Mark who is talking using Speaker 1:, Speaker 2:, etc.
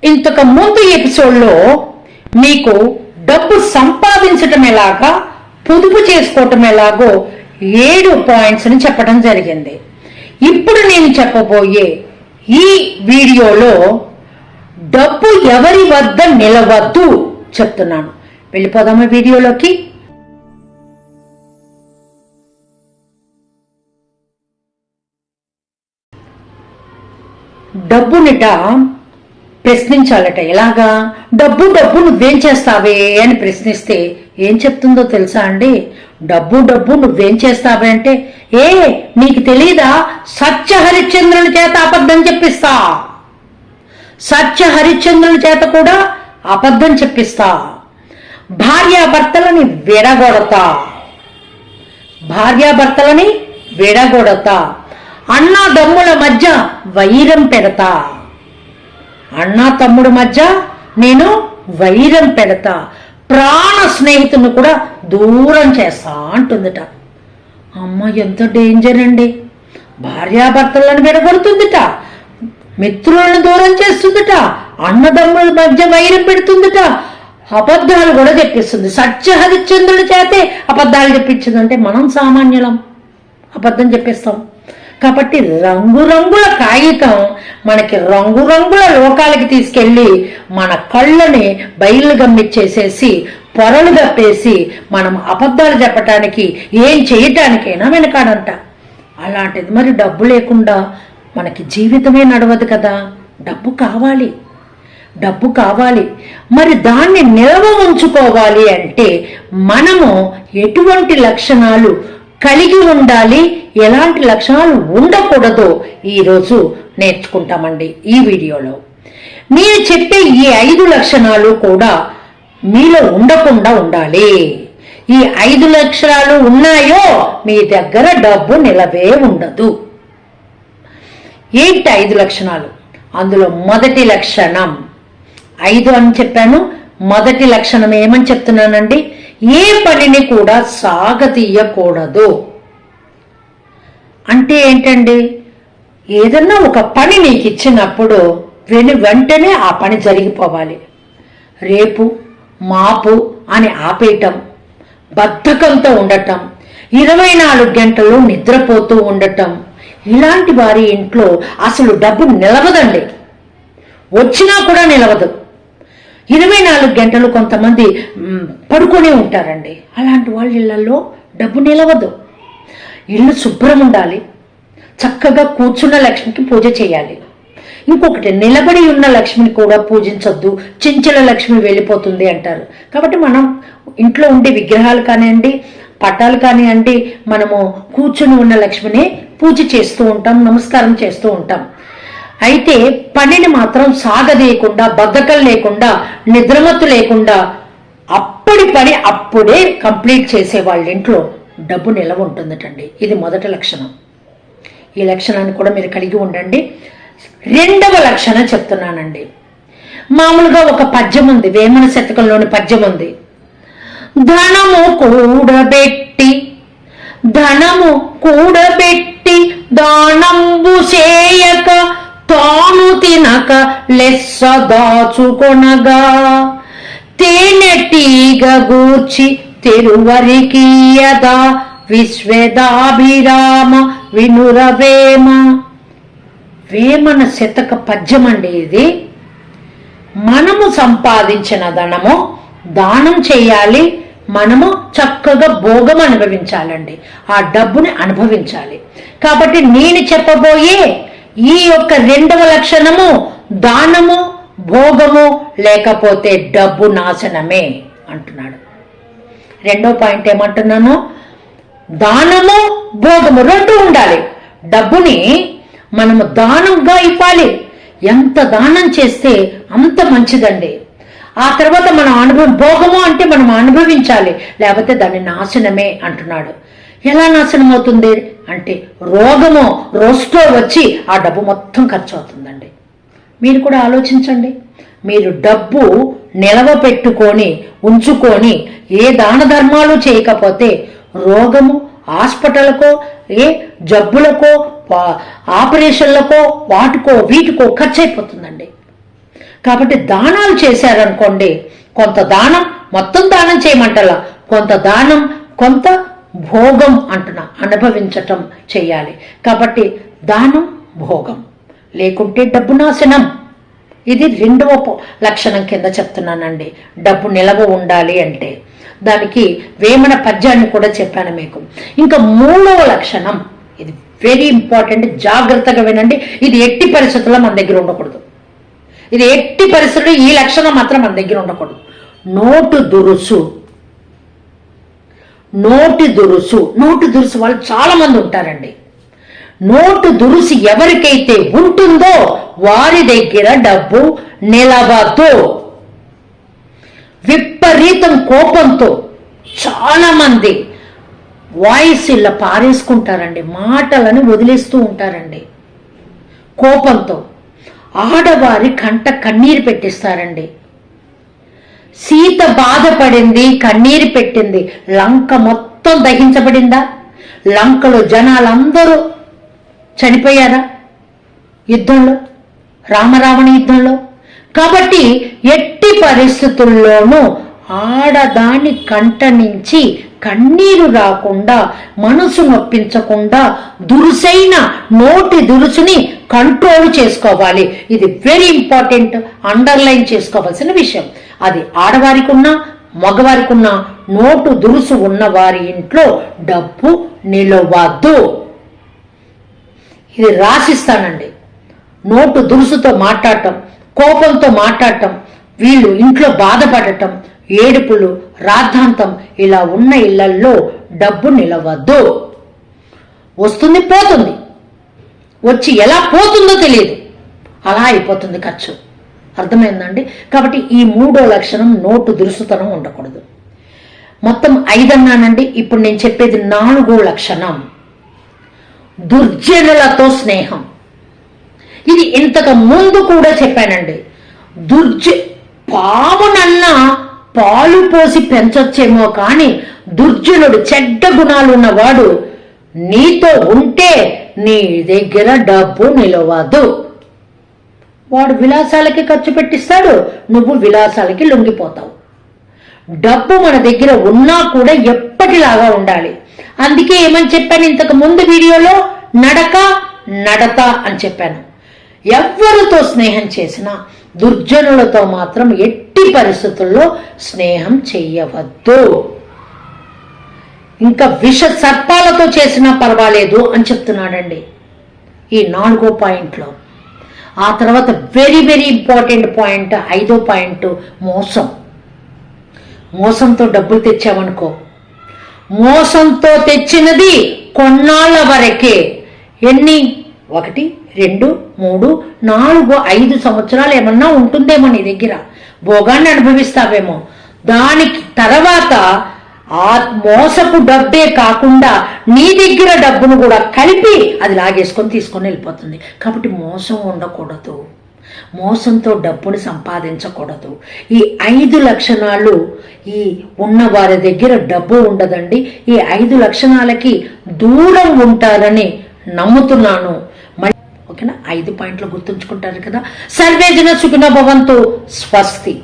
Speaker 1: ఇంతకు ముందు ఎపిసోడ్లో మీకు డబ్బు సంపాదించటం ఎలాగా, పొదుపు చేసుకోవటం ఎలాగో 7 పాయింట్స్ని చెప్పడం జరిగింది. ఇప్పుడు నేను చెప్పబోయే ఈ వీడియోలో డబ్బు ఎవరి వద్ద నిలవద్దు చెప్తున్నాను. వెళ్ళిపోదామా వీడియోలోకి. డబ్బునిట ప్రశ్నించాలట. ఎలాగా? డబ్బు డబ్బు నువ్వేం చేస్తావే అని ప్రశ్నిస్తే ఏం చెప్తుందో తెలుసా అండి? డబ్బు డబ్బు నువ్వేం చేస్తావే అంటే, నీకు తెలీదా, సత్య హరిశ్చంద్రుని చేత అబద్ధం చెప్పిస్తా, సత్య హరిశ్చంద్రుని చేత కూడా అబద్ధం చెప్పిస్తా, భార్యాభర్తలని విడగొడతా, భార్యాభర్తలని విడగొడతా, అన్నదమ్ముల మధ్య వైరం పెడతా, అన్నా తమ్ముడు మధ్య నేను వైరం పెడతా, ప్రాణ స్నేహితుని కూడా దూరం చేస్తా అంటుందిట. అమ్మ, ఎంత డేంజర్ అండి! భార్యాభర్తలను విడగొడుతుందిట, మిత్రులను దూరం చేస్తుందిట, అన్నదమ్ముల మధ్య వైరం పెడుతుందిట, అబద్ధాలు కూడా చెప్పిస్తుంది. సత్య హరిశ్చంద్రుడి చేతే అబద్ధాలు చెప్పించిందంటే మనం సామాన్యులం, అబద్ధం చెప్పిస్తాం. కాబట్టి రంగురంగుల కాగితం మనకి రంగురంగుల లోకాలకి తీసుకెళ్ళి మన కళ్ళని బయలు గమ్మిచ్చేసేసి పొరలు గప్పేసి మనం అబద్ధాలు చెప్పటానికి ఏం చేయటానికైనా వెనకాడంట. అలాంటిది మరి డబ్బు లేకుండా మనకి జీవితమే నడవదు కదా. డబ్బు కావాలి, డబ్బు కావాలి. మరి దాన్ని నిల్వ ఉంచుకోవాలి అంటే మనము ఎటువంటి లక్షణాలు కలిగి ఉండాలి, ఎలాంటి లక్షణాలు ఉండకూడదో ఈరోజు నేర్చుకుంటామండి ఈ వీడియోలో. మీరు చెప్పే ఈ 5 లక్షణాలు కూడా మీలో ఉండకుండా ఉండాలి. ఈ 5 లక్షణాలు ఉన్నాయో మీ దగ్గర డబ్బు నిలవే ఉండదు. ఏంటి 5 లక్షణాలు? అందులో మొదటి లక్షణం 5 అని చెప్పాను. మొదటి లక్షణం ఏమని చెప్తున్నానండి? ఏ పనిని కూడా సాగతీయకూడదు. అంటే ఏంటండి? ఏదన్నా ఒక పని నీకు ఇచ్చినప్పుడు వెంటనే ఆ పని జరిగిపోవాలి. రేపు మాపు అని ఆపేయటం, బద్ధకంతో ఉండటం, 24 గంటలు నిద్రపోతూ ఉండటం, ఇలాంటి వారి ఇంట్లో అసలు డబ్బు నిలవదండి. వచ్చినా కూడా నిలవదు. 24 గంటలు కొంతమంది పడుకొని ఉంటారండి. అలాంటి వాళ్ళ ఇళ్లలో డబ్బు నిలవదు. ఇల్లు శుభ్రం ఉండాలి, చక్కగా కూర్చున్న లక్ష్మికి పూజ చేయాలి. ఇంకొకటి, నిలబడి ఉన్న లక్ష్మిని కూడా పూజించొద్దు, చెంచల లక్ష్మి వెళ్ళిపోతుంది అంటారు. కాబట్టి మనం ఇంట్లో ఉండే విగ్రహాలు కానివ్వండి, పటాలు కానివ్వండి, మనము కూర్చుని ఉన్న లక్ష్మిని పూజ చేస్తూ ఉంటాం, నమస్కారం చేస్తూ ఉంటాం. అయితే పనిని మాత్రం సాగదీయకుండా, బద్ధకం లేకుండా, నిద్రమత్తు లేకుండా అప్పటి పని అప్పుడే కంప్లీట్ చేసే వాళ్ళ ఇంట్లో డబ్బు నిలవ ఉంటుందటండి. ఇది మొదటి లక్షణం. ఈ లక్షణాన్ని కూడా మీరు కలిగి ఉండండి. రెండవ లక్షణం చెప్తున్నానండి. మామూలుగా ఒక పద్యం ఉంది, వేమన శతకంలోని పద్యం ఉంది. ధనము కూడబెట్టి దానంబు చేయక తాను తినక లెస్స దాచుకొనగా తేనెటీగ గూర్చి తెరువరికీయదా విశ్వేదాభిరామ వినురవేమ. వేమన శతక పద్యం అండి ఇది. మనము సంపాదించిన ధనము దానం చేయాలి, మనము చక్కగా భోగం అనుభవించాలండి, ఆ డబ్బుని అనుభవించాలి. కాబట్టి నేను చెప్పబోయే ఈ యొక్క రెండవ లక్షణము దానము, భోగము, లేకపోతే డబ్బు నాశనమే అంటున్నాడు. రెండో పాయింట్ ఏమంటున్నాను? దానము, భోగము రెండు ఉండాలి. డబ్బుని మనము దానంగా ఇవ్వాలి. ఎంత దానం చేస్తే అంత మంచిదండి. ఆ తర్వాత మనం భోగము అంటే మనం అనుభవించాలి, లేకపోతే దాని నాశనమే అంటున్నాడు. ఎలా నాశనం అవుతుంది అంటే రోస్టో వచ్చి ఆ డబ్బు మొత్తం ఖర్చు అవుతుందండి. మీరు కూడా ఆలోచించండి. మీరు డబ్బు నిలవ పెట్టుకొని ఉంచుకొని ఏ దాన ధర్మాలు చేయకపోతే రోగము, హాస్పిటల్కో, ఏ జబ్బులకో, ఆపరేషన్లకో, వాటికో వీటికో ఖర్చు అయిపోతుందండి. కాబట్టి దానాలు చేశారనుకోండి, కొంత దానం, మొత్తం దానం చేయమంటలా, కొంత దానం, కొంత భోగం అంటున్నా, అనుభవించటం చేయాలి. కాబట్టి దానం, భోగం, లేకుంటే డబ్బు నాశనం. ఇది రెండవ లక్షణం కింద చెప్తున్నానండి. డబ్బు నిలవ ఉండాలి అంటే దానికి వేమన పద్యాన్ని కూడా చెప్పాను మీకు. ఇంకా మూడవ లక్షణం, ఇది వెరీ ఇంపార్టెంట్, జాగ్రత్తగా వినండి. ఇది ఎట్టి పరిస్థితుల్లో మన దగ్గర ఉండకూడదు. ఇది ఎట్టి పరిస్థితుల్లో ఈ లక్షణం మాత్రం మన దగ్గర ఉండకూడదు. నోటు దురుసు. నోటి దురుసు, నోటు దురుసు వాళ్ళు చాలా మంది ఉంటారండి. నోటు దురుసు ఎవరికైతే ఉంటుందో వారి దగ్గర డబ్బు నిలవదు. విపరీతం కోపంతో చాలా మంది వాయిస్ ఇలా పారేసుకుంటారండి, మాటలను వదిలేస్తూ ఉంటారండి. కోపంతో ఆడవారి కంట కన్నీరు పెట్టిస్తారండి. సీత బాధపడింది, కన్నీరు పెట్టింది, లంక మొత్తం దహించబడిందా? లంకలో జనాలందరూ చనిపోయారా యుద్ధంలో, రామరావణ యుద్ధంలో? కాబట్టి ఎట్టి పరిస్థితుల్లోనూ ఆడదాని కంట నుంచి కన్నీరు రాకుండా, మనసు నొప్పించకుండా దురుసైన నోటి దురుసుని కంట్రోల్ చేసుకోవాలి. ఇది వెరీ ఇంపార్టెంట్, అండర్లైన్ చేసుకోవాల్సిన విషయం. అది ఆడవారికి ఉన్నా మగవారికి ఉన్నా నోటు దురుసు ఉన్న వారి ఇంట్లో డబ్బు నిలవద్దు. ఇది రాసిస్తానండి. నోటు దురుసుతో మాట్లాడటం, కోపంతో మాట్లాడటం, వీళ్ళు ఇంట్లో బాధపడటం, ఏడుపులు, రాద్ధాంతం ఇలా ఉన్న ఇళ్లల్లో డబ్బు నిలవద్దు. వస్తుంది, పోతుంది, వచ్చి ఎలా పోతుందో తెలియదు, అలా అయిపోతుంది ఖర్చు. అర్థమైందండి? కాబట్టి ఈ మూడో లక్షణం నోటు దురుసుతనం ఉండకూడదు. మొత్తం 5 అన్నానండి. ఇప్పుడు నేను చెప్పేది 4వ లక్షణం, దుర్జనులతో స్నేహం. ఇది ఇంతకు ముందు కూడా చెప్పానండి. పామునన్నా పాలు పోసి పెంచొచ్చేమో కానీ దుర్జనుడు, చెడ్డ గుణాలు ఉన్నవాడు నీతో ఉంటే నీ దగ్గర డబ్బు నిలవదు. వాడు విలాసాలకి ఖర్చు పెట్టిస్తాడు, నువ్వు విలాసాలకి లొంగిపోతావు. డబ్బు మన దగ్గర ఉన్నా కూడా ఎప్పటిలాగా ఉండాలి. అందుకే ఏమని చెప్పాను ఇంతకు ముందు వీడియోలో, నడక నడత అని చెప్పాను. ఎవరితో స్నేహం చేసినా దుర్జనులతో మాత్రం ఎట్టి పరిస్థితుల్లో స్నేహం చెయ్యవద్దు. ఇంకా విష సర్పాలతో చేసినా పర్వాలేదు అని చెప్తున్నాడండి ఈ 4వ పాయింట్లో. ఆ తర్వాత వెరీ వెరీ ఇంపార్టెంట్ పాయింట్, 5వ పాయింట్, మోసం. మోసంతో డబ్బులు తెచ్చామనుకో, మోసంతో తెచ్చినది కొన్నాళ్ళ వరకే. ఎన్ని? 1, 2, 3, 4, 5 సంవత్సరాలు ఏమన్నా ఉంటుందేమో నీ దగ్గర, భోగాన్ని అనుభవిస్తావేమో. దానికి తర్వాత ఆ మోసపు డబ్బే కాకుండా నీ దగ్గర డబ్బును కూడా కలిపి అది లాగేసుకొని తీసుకొని వెళ్ళిపోతుంది. కాబట్టి మోసం ఉండకూడదు, మోసంతో డబ్బుని సంపాదించకూడదు. ఈ 5 లక్షణాలు ఈ ఉన్న వారి దగ్గర డబ్బు ఉండదండి. ఈ 5 లక్షణాలకి దూరం ఉంటారని నమ్ముతున్నాను. ఓకేనా? 5 పాయింట్లు గుర్తుంచుకుంటారు కదా. సర్వే జన సుఖినో భవంతు. స్వస్తి.